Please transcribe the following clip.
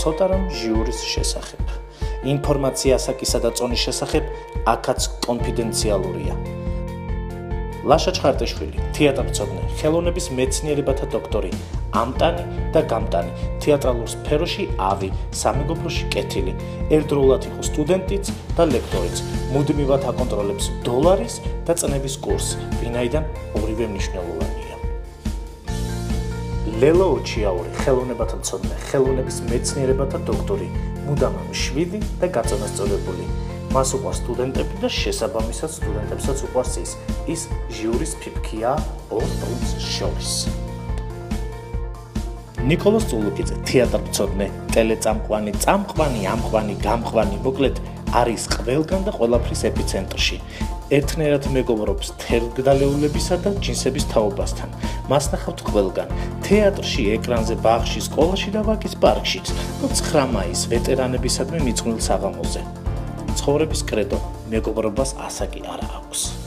ცოტა რამ ჟიურის შესახებ. ინფორმაცია ასაკისა და წონის შესახებ აქაც კონფიდენციალურია. ლაშა ჩხარტიშვილი, თეატრმცოდნე, ხელოვნების მეცნიერებათა დოქტორი, ამტანი და გამტანი, თეატრალურ სფეროში ავი, სამეგობროში კეთილი, ერთდროულად იყო სტუდენტიც და ლექტორიც, მუდმივად აკონტროლებს დოლარის და წნევის კურსს, ვინაიდან ორივე მნიშვნელოვანია. ლელო ოჩიაური, ხელოვნებათა მცოდნე, ხელოვნების მეცნიერებათა დოქტორი, მუდამ მშვიდი და გაწონასწორებული. მას უყვარს სტუდენტები და შესაბამისად სტუდენტებსაც უყვარს ის ჟიურის ფიფქია ორ პრინცს შორის. ნიკოლოზ წულუკიძე, თეატრმცოდნე, ტელეწამყვანი, წამყვანი, ამყვანი, გამყვანი, მოკლედ არის ყველგან და ყველაფრის ეპიცენტრში. ერთნაირად მეგობრობს თერგდალეულებისა და ჯინსების თაობასთან. მას ნახავთ ყველგან, თეატრში, ეკრანზე, ბაღში, სკოლაში და ვაკის პარკშიც, 9 მაის ვეტერანებისადმი მიძღვნილ საღამოზე. ცხოვრების კრედო, მეგობრობას ასაკი არა აქვს.